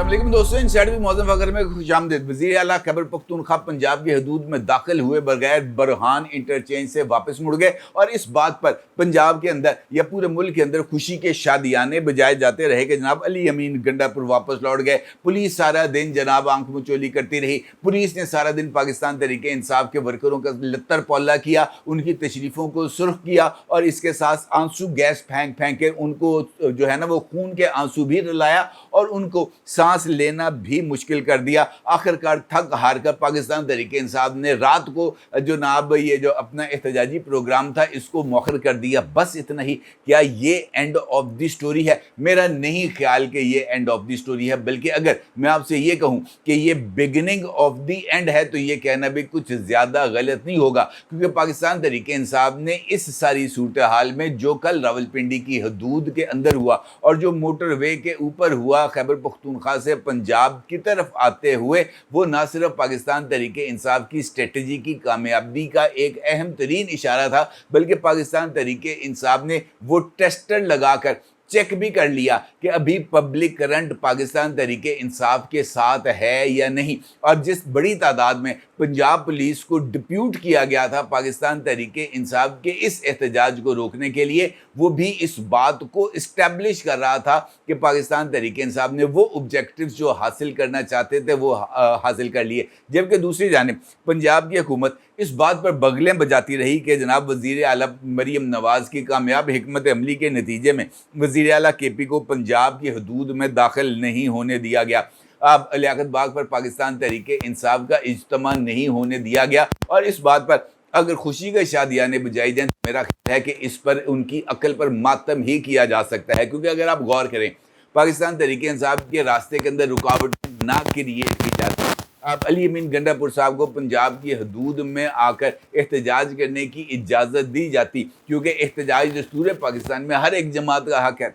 अस्सलाम वालेकुम दोस्तों, इंसाइड मौज़ूद वगैरह में खुशामदीद। वज़ीर आला खैबर पख्तूनख्वा पंजाब की हदूद में दाखिल हुए बगैर बरहान इंटरचेंज से वापस मुड़ गए और इस बात पर पंजाब के अंदर या पूरे मुल्क के अंदर खुशी के शादियाने बजाए जाते रहे कि जनाब अली अमीन गंडापुर वापस लौट गए। पुलिस सारा दिन जनाब आंख मचोली करती रही। पुलिस ने सारा दिन पाकिस्तान तहरीक इंसाफ के वर्करों का लत्तर पौला किया, उनकी तशरीफ़ों को सुर्ख किया और इसके साथ आंसू गैस फेंक फेंक के उनको जो है ना वो खून के आंसू भी रुलाया और उनको सांस लेना भी मुश्किल कर दिया। आखिरकार थक हार कर पाकिस्तान तहरीक इंसाफ ने रात को जनाब ये जो अपना एहतजाजी प्रोग्राम था इसको मौखर कर दिया। बस इतना ही। क्या ये एंड ऑफ द स्टोरी है? मेरा नहीं ख्याल कि ये एंड ऑफ द स्टोरी है, बल्कि अगर मैं आपसे ये कहूँ कि ये बिगिनिंग ऑफ द एंड है तो ये कहना भी कुछ ज़्यादा गलत नहीं होगा, क्योंकि पाकिस्तान तहरीक इंसाफ ने इस सारी सूरत हाल में जो कल रावलपिंडी की हदूद के अंदर हुआ और जो मोटरवे के ऊपर हुआ खैबर पख्तूनख्वा से पंजाब की तरफ आते हुए, वो ना सिर्फ पाकिस्तान तहरीक इंसाफ की स्ट्रेटजी की कामयाबी का एक अहम तरीन इशारा था, बल्कि पाकिस्तान तहरीक इंसाफ ने वो टेस्टर लगाकर चेक भी कर लिया कि अभी पब्लिक करंट पाकिस्तान तहरीक इंसाफ के साथ है या नहीं। और जिस बड़ी तादाद में पंजाब पुलिस को डिप्यूट किया गया था पाकिस्तान तहरीक इंसाफ के इस एहतजाज को रोकने के लिए, वो भी इस बात को इस्टेब्लिश कर रहा था कि पाकिस्तान तहरीक इंसाफ ने वो ऑब्जेक्टिव्स जो हासिल करना चाहते थे वो हासिल कर लिए। जबकि दूसरी जानिब पंजाब की हुकूमत इस बात पर बगलें बजाती रही कि जनाब वज़ीर आला मरीम नवाज़ की कामयाब हिकमत अमली के नतीजे में वज़ीर आला केपी को पंजाब की हदूद में दाखिल नहीं होने दिया गया। अब लियाकत बाग पर पाकिस्तान तहरीक इंसाफ का इज्तिमा नहीं होने दिया गया और इस बात पर अगर खुशी का शादियाने बजाई जाएँ तो मेरा ख्याल है कि इस पर उनकी अक्ल पर मातम ही किया जा सकता है। क्योंकि अगर आप गौर करें, पाकिस्तान तहरीक इंसाफ के रास्ते के अंदर रुकावट ना क्रिएट की जाती, आप अली अमीन गंडापुर साहब को पंजाब की हदूद में आकर एहतजाज करने की इजाज़त दी जाती, क्योंकि एहतजाज दस्तूर पाकिस्तान में हर एक जमात का हक है।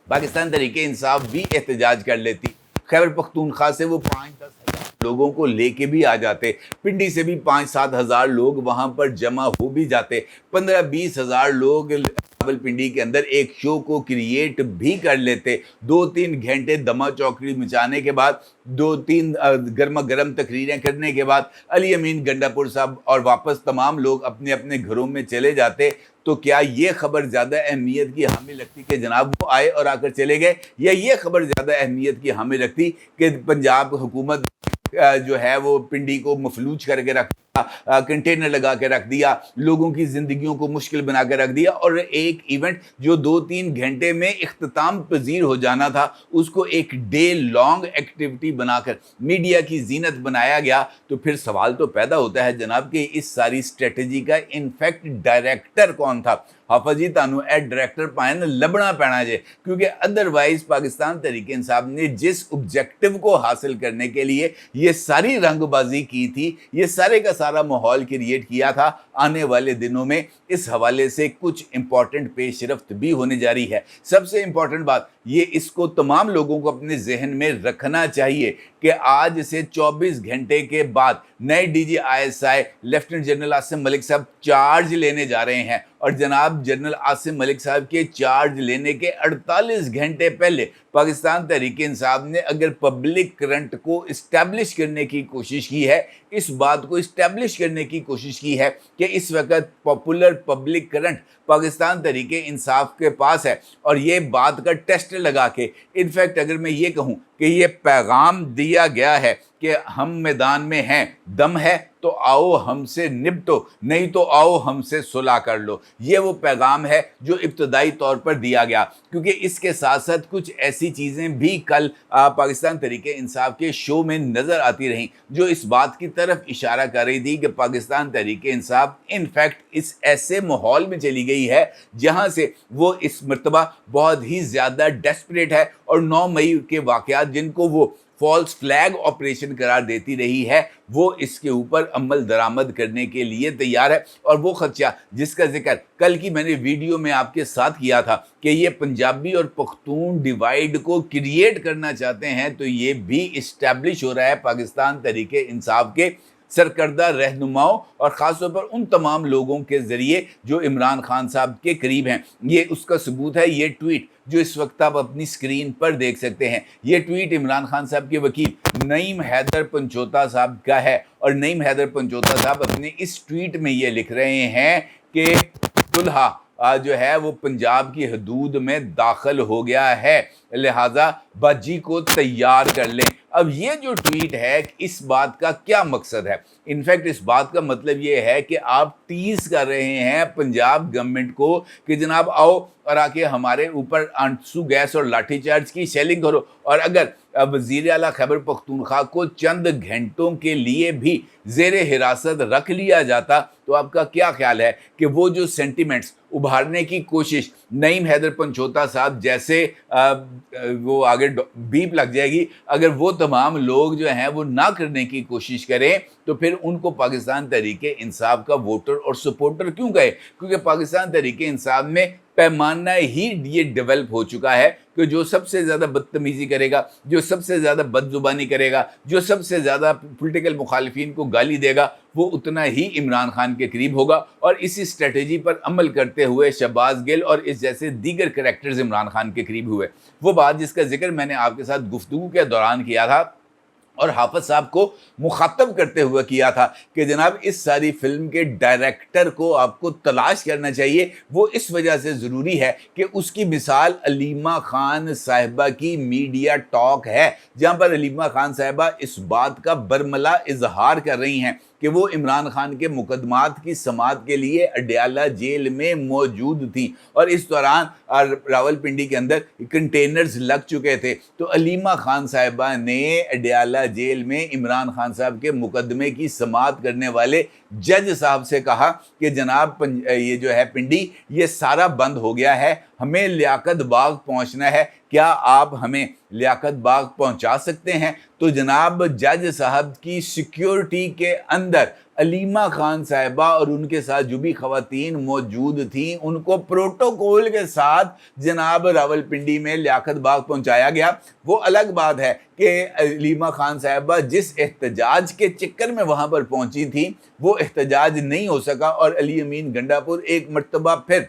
पाकिस्तान तहरीक इंसाफ भी एहतजाज कर लेती। खैबर पख्तूनख्वा से वो 5-10 हज़ार लोगों को लेके भी आ जाते, पिंडी से भी 5-7 हज़ार लोग वहाँ पर जमा हो भी जाते, 15-20 हज़ार लोग रावलपिंडी के अंदर एक शो को क्रिएट भी कर लेते। 2-3 घंटे दमा चौकड़ी मचाने के बाद, 2-3 गर्मा गर्म तकरीरें करने के बाद अली अमीन गंडापुर साहब और वापस तमाम लोग अपने अपने घरों में चले जाते। तो क्या ये खबर ज़्यादा अहमियत की हामिल रखती कि जनाब वो आए और आकर चले गए, या ये खबर ज़्यादा अहमियत की हामिल रखती कि पंजाब हुकूमत जो है वो पिंडी को मफलूज करके रख दिया, कंटेनर लगा के रख दिया, लोगों की ज़िंदगियों को मुश्किल बना के रख दिया और एक इवेंट जो 2-3 घंटे में इख्तिताम पजीर हो जाना था उसको एक डे लॉन्ग एक्टिविटी बनाकर मीडिया की जीनत बनाया गया। तो फिर सवाल तो पैदा होता है जनाब कि इस सारी स्ट्रेटजी का इनफैक्ट डायरेक्टर कौन था? हाफजी तानू ए डायरेक्टर पाए ना लबना पैना जे, क्योंकि अदरवाइज पाकिस्तान तहरीक इंसाफ ने जिस ऑब्जेक्टिव को हासिल करने के लिए ये सारी रंगबाजी की थी, ये सारे का सारा माहौल क्रिएट किया था, आने वाले दिनों में इस हवाले से कुछ इंपॉर्टेंट पेशरफ्त भी होने जा रही है। सबसे इंपॉर्टेंट बात ये, इसको तमाम लोगों को अपने जहन में रखना चाहिए कि आज से 24 घंटे के बाद नए DG ISI lieutenant general Asim Malik साहब चार्ज लेने जा रहे हैं और जनाब जनरल आसिम मलिक साहब के चार्ज लेने के 48 घंटे पहले पाकिस्तान तहरीक इंसाफ ने अगर पब्लिक करंट को इस्टेब्लिश करने की कोशिश की है, इस बात को इस्टेब्लिश करने की कोशिश की है कि इस वक्त popular public current Pakistan Tehreek Insaf के पास है और ये बात का टेस्ट लगा के, इनफैक्ट अगर मैं ये कहूँ कि ये पैगाम दिया गया है कि हम मैदान में हैं, दम है तो आओ हमसे निपटो, नहीं तो आओ हमसे सुलह कर लो। ये वो पैगाम है जो इब्तदाई तौर पर दिया गया, क्योंकि इसके साथ साथ कुछ ऐसी चीज़ें भी कल पाकिस्तान तहरीक इंसाफ के शो में नज़र आती रहीं जो इस बात की तरफ इशारा कर रही थी कि पाकिस्तान तहरीक इंसाफ इनफैक्ट इस ऐसे माहौल में चली गई है जहाँ से वो इस मरतबा बहुत ही ज़्यादा डेस्परेट है और 9 मई के वाक़यात जिनको वो फॉल्स फ्लैग ऑपरेशन करार देती रही है, वो इसके ऊपर अमल दरामद करने के लिए तैयार है। और वो खदशा जिसका जिक्र कल की मैंने वीडियो में आपके साथ किया था कि ये पंजाबी और पख्तून डिवाइड को क्रिएट करना चाहते हैं, तो ये भी इस्टेब्लिश हो रहा है पाकिस्तान तहरीक इंसाफ के सरकर्दा रहनुमाओं और ख़ास तौर पर उन तमाम लोगों के ज़रिए जो इमरान खान साहब के करीब हैं। ये उसका सबूत है ये ट्वीट जो इस वक्त आप अपनी स्क्रीन पर देख सकते हैं। ये ट्वीट इमरान खान साहब के वकील नईम हैदर पंचोता साहब का है, और नईम हैदर पंचोता साहब अपने इस ट्वीट में ये लिख रहे हैं कि कुल्हा जो है वो पंजाब की हदूद में दाखिल हो गया है, लिहाजा बाजी को तैयार कर लें। अब ये जो ट्वीट है, इस बात का क्या मकसद है? इनफैक्ट इस बात का मतलब ये है कि आप टीज कर रहे हैं पंजाब गवर्नमेंट को कि जनाब आओ और आके हमारे ऊपर आंसू गैस और लाठीचार्ज की शेलिंग करो। और अगर वज़ीर आला खैबर पख्तूनख्वा को चंद घंटों के लिए भी ज़ेर हिरासत रख लिया जाता तो आपका क्या ख्याल है कि वो जो सेंटिमेंट्स उभारने की कोशिश नईम हैदर पंचोता साहब जैसे वो आगे बीप लग जाएगी, अगर वो तमाम लोग जो हैं वो ना करने की कोशिश करें तो फिर उनको पाकिस्तान तहरीक इंसाफ का वोटर और सपोर्टर क्यों कहे? क्योंकि पाकिस्तान तहरीक इंसाफ में पैमाना ही ये डेवलप हो चुका है कि जो सबसे ज़्यादा बदतमीज़ी करेगा, जो सबसे ज़्यादा बदजुबानी करेगा, जो सबसे ज़्यादा पॉलिटिकल मुखालिफिन को गाली देगा, वो उतना ही इमरान खान के करीब होगा। और इसी स्ट्रेटजी पर अमल करते हुए शहबाज गिल और इस जैसे दीगर करैक्टर्स इमरान खान के करीब हुए। वो बात जिसका जिक्र मैंने आपके साथ गुफ्तगू के दौरान किया था और हाफिज साहब को मुखातब करते हुए किया था कि जनाब इस सारी फिल्म के डायरेक्टर को आपको तलाश करना चाहिए। वो इस वजह से ज़रूरी है कि उसकी मिसाल अलीमा खान साहिबा की मीडिया टॉक है, जहाँ पर अलीमा खान साहिबा इस बात का बरमला इजहार कर रही हैं कि वो इमरान खान के मुकदमात की समाअत के लिए अडयाला जेल में मौजूद थी और इस दौरान रावलपिंडी के अंदर कंटेनर्स लग चुके थे। तो अलीमा खान साहिबा ने अडयाला जेल में इमरान खान साहब के मुकदमे की समाअत करने वाले जज साहब से कहा कि जनाब ये जो है पिंडी ये सारा बंद हो गया है, हमें लियाकत बाग पहुंचना है, क्या आप हमें लियाकत बाग पहुंचा सकते हैं? तो जनाब जज साहब की सिक्योरिटी के अंदर अलीमा खान साहिबा और उनके साथ जो भी खवातीन मौजूद थीं उनको प्रोटोकॉल के साथ जनाब रावलपिंडी में लियाकत बाग पहुंचाया गया। वो अलग बात है कि अलीमा खान साहिबा जिस एहतजाज के चक्कर में वहाँ पर पहुंची थी वो एहतजाज नहीं हो सका और अली अमीन गंडापुर एक मरतबा फिर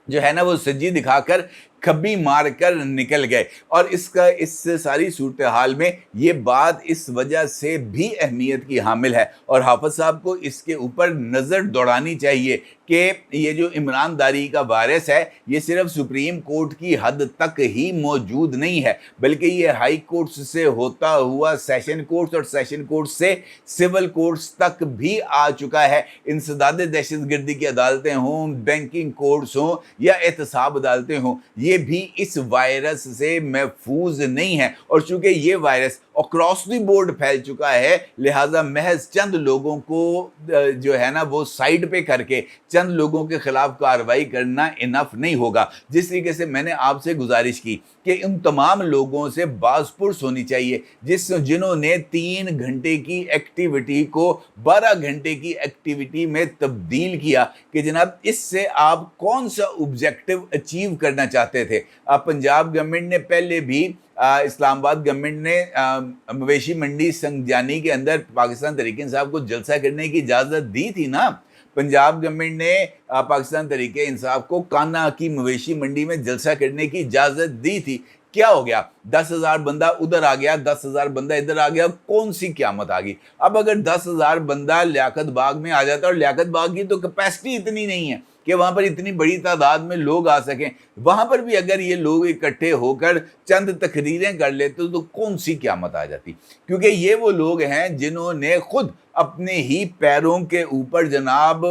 जो है ना वो सज्जी दिखाकर खब्बी मार कर निकल गए। और इसका इस सारी सूरत हाल में ये बात इस वजह से भी अहमियत की हामिल है और हाफिज साहब को इसके ऊपर नज़र दौड़ानी चाहिए कि ये जो इमरानदारी का वायरस है ये सिर्फ सुप्रीम कोर्ट की हद तक ही मौजूद नहीं है, बल्कि ये हाई कोर्ट्स से होता हुआ सेशन कोर्ट्स और सेशन कोर्ट से सिविल कोर्ट्स तक भी आ चुका है। इंसदाद दहशतगर्दी की अदालतें हों, बैंकिंग कोर्ट्स हों या एहतसाब अदालतें हों, ये भी इस वायरस से महफूज नहीं है। और चूंकि ये वायरस अक्रॉस द बोर्ड फैल चुका है, लिहाजा महज चंद लोगों को जो है ना वो साइड पे करके चंद लोगों के खिलाफ कार्रवाई करना इनफ नहीं होगा। जिस तरीके से मैंने आपसे गुजारिश की कि उन तमाम लोगों से बाज़पुर्स होनी चाहिए जिन्होंने 3 घंटे की एक्टिविटी को 12 घंटे की एक्टिविटी में तब्दील किया कि जनाब इससे आप कौन सा ऑब्जेक्टिव अचीव करना चाहते थे। पंजाब गवर्नमेंट ने पहले भी इस्लामाबाद गवर्नमेंट ने मवेशी मंडी संगजानी के अंदर पाकिस्तान तहरीक इंसाफ को जलसा करने की इजाज़त दी थी ना। पंजाब गवर्नमेंट ने पाकिस्तान तहरीक इंसाफ को कान्हा की मवेशी मंडी में जलसा करने की इजाज़त दी थी। क्या हो गया? 10,000 बंदा उधर आ गया, 10,000 बंदा इधर आ गया, कौन सी क़यामत आ गई? अब अगर 10,000 बंदा लियाकत बाग में आ जाता और लियाकत बाग की तो कैपेसिटी इतनी नहीं है कि वहाँ पर इतनी बड़ी तादाद में लोग आ सकें, वहाँ पर भी अगर ये लोग इकट्ठे होकर चंद तकरीरें कर लेते तो कौन सी क़यामत आ जाती? क्योंकि ये वो लोग हैं जिन्होंने खुद अपने ही पैरों के ऊपर जनाब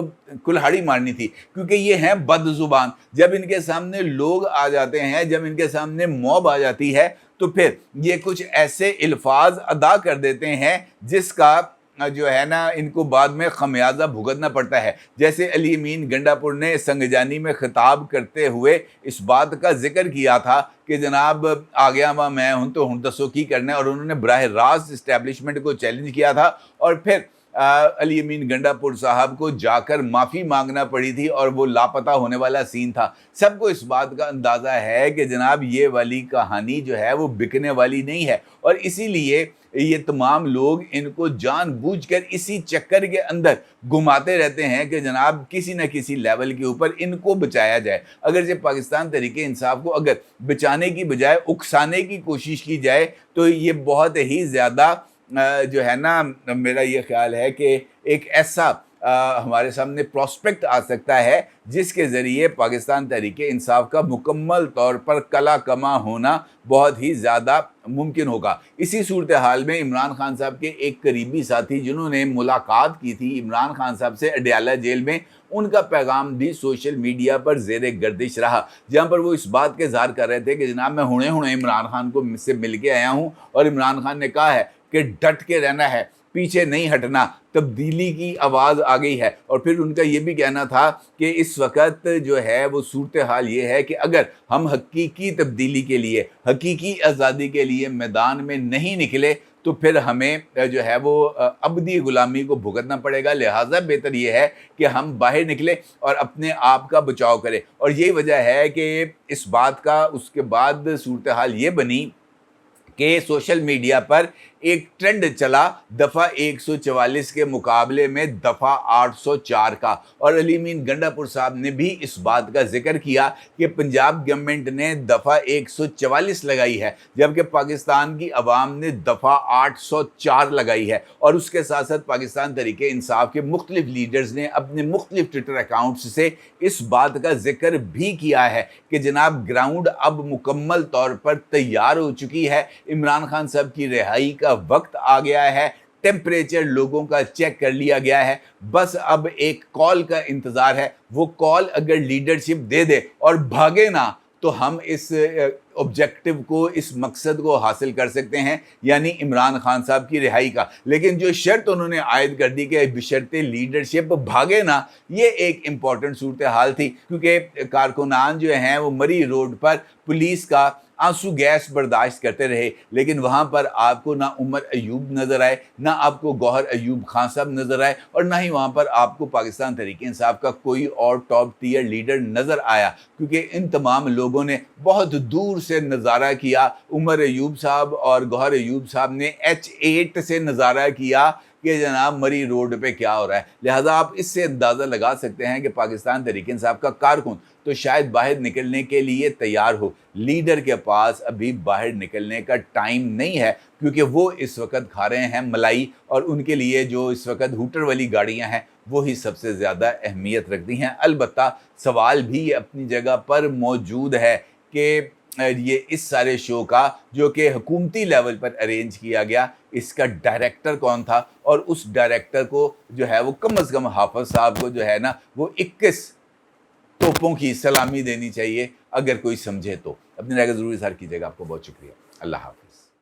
कुल्हाड़ी मारनी थी, क्योंकि ये हैं बदजुबान। जब इनके सामने लोग आ जाते हैं, जब इनके सामने मॉब आ जाती है तो फिर ये कुछ ऐसे अल्फाज अदा कर देते हैं जिसका जो है ना इनको बाद में खमियाजा भुगतना पड़ता है। जैसे अली अमीन गंडापुर ने संगजानी में खिताब करते हुए इस बात का जिक्र किया था कि जनाब आ गया वहाँ मैं हूँ तो हूँ दसो की करना है, और उन्होंने बराह रास्त इस्टेब्लिशमेंट को चैलेंज किया था। और फिर अली अमीन गंडापुर साहब को जाकर माफ़ी मांगना पड़ी थी और वो लापता होने वाला सीन था। सबको इस बात का अंदाज़ा है कि जनाब ये वाली कहानी जो है वो बिकने वाली नहीं है, और इसीलिए ये तमाम लोग इनको जानबूझकर इसी चक्कर के अंदर घुमाते रहते हैं कि जनाब किसी न किसी लेवल के ऊपर इनको बचाया जाए। अगर जब पाकिस्तान तहरीक इंसाफ को अगर बचाने की बजाय उकसाने की कोशिश की जाए तो ये बहुत ही ज़्यादा जो है ना, मेरा ये ख्याल है कि एक ऐसा हमारे सामने प्रोस्पेक्ट आ सकता है जिसके ज़रिए पाकिस्तान तहरीक इंसाफ का मुकम्मल तौर पर कला कमा होना बहुत ही ज़्यादा मुमकिन होगा। इसी सूरत हाल में इमरान खान साहब के एक करीबी साथी जिन्होंने मुलाकात की थी इमरान खान साहब से अडयाला जेल में, उनका पैगाम भी सोशल मीडिया पर ज़ेर गर्दिश रहा, जहाँ पर वो इस बात के इज़हार कर रहे थे कि जनाब मैं हुणे इमरान खान को से मिल के आया हूँ और इमरान खान ने कहा है कि डट के रहना है, पीछे नहीं हटना, तब्दीली की आवाज़ आ गई है। और फिर उनका ये भी कहना था कि इस वक्त जो है वो सूरत हाल ये है कि अगर हम हकीकी तब्दीली के लिए, हकीकी आज़ादी के लिए मैदान में नहीं निकले तो फिर हमें जो है वो अबदी ग़ुलामी को भुगतना पड़ेगा। लिहाजा बेहतर ये है कि हम बाहर निकले और अपने आप का बचाव करें। और यही वजह है कि इस बात का उसके बाद सूरत हाल ये बनी कि सोशल मीडिया पर एक ट्रेंड चला दफ़ा 144 के मुकाबले में दफ़ा 804 का, और अली अमीन गंडापुर साहब ने भी इस बात का जिक्र किया कि पंजाब गवर्नमेंट ने दफ़ा 144 लगाई है जबकि पाकिस्तान की आवाम ने दफ़ा 804 लगाई है। और उसके साथ साथ पाकिस्तान तहरीक इंसाफ के मुख्तलिफ लीडर्स ने अपने मुख्तलिफ ट्विटर अकाउंट्स से इस बात का जिक्र भी किया है कि जनाब ग्राउंड अब मुकम्मल तौर पर तैयार हो चुकी है, इमरान खान साहब की रिहाई का वक्त आ गया है, टेम्परेचर लोगों का चेक कर लिया गया है, बस अब एक कॉल का इंतज़ार है। वो कॉल अगर लीडरशिप दे दे और भागे ना तो हम इस ऑब्जेक्टिव को, इस मकसद को हासिल कर सकते हैं, यानी इमरान खान साहब की रिहाई का। लेकिन जो शर्त उन्होंने आयद कर दी कि बशर्ते लीडरशिप भागे ना, ये एक इम्पॉर्टेंट सूरत हाल थी, क्योंकि कारकुनान जो हैं वो मरी रोड पर पुलिस का आंसू गैस बर्दाश्त करते रहे, लेकिन वहाँ पर आपको ना उमर अयूब नज़र आए, ना आपको गौहर अयूब खान साहब नज़र आए, और ना ही वहाँ पर आपको पाकिस्तान तहरीक इंसाफ का कोई और टॉप टियर लीडर नज़र आया, क्योंकि इन तमाम लोगों ने बहुत दूर से नज़ारा किया। उमर अयूब साहब और गौहर अयूब साहब ने H8 से नज़ारा किया कि जनाब मरी रोड पे क्या हो रहा है। लिहाजा आप इससे अंदाज़ा लगा सकते हैं कि पाकिस्तान तहरीक इंसाफ का कारकुन तो शायद बाहर निकलने के लिए तैयार हो, लीडर के पास अभी बाहर निकलने का टाइम नहीं है, क्योंकि वो इस वक्त खा रहे हैं मलाई, और उनके लिए जो इस वक्त हूटर वाली गाड़ियां हैं वो ही सबसे ज़्यादा अहमियत रखती हैं। अलबत्ता सवाल भी अपनी जगह पर मौजूद है कि ये इस सारे शो का जो कि हुकूमती लेवल पर अरेंज किया गया, इसका डायरेक्टर कौन था, और उस डायरेक्टर को जो है वो कम अज़ कम हाफ़िज़ साहब को जो है ना वो 21 तोपों की सलामी देनी चाहिए, अगर कोई समझे तो। अपनी राय का ज़रूर इज़हार कीजिएगा। आपको बहुत शुक्रिया। अल्लाह हाफ़िज़।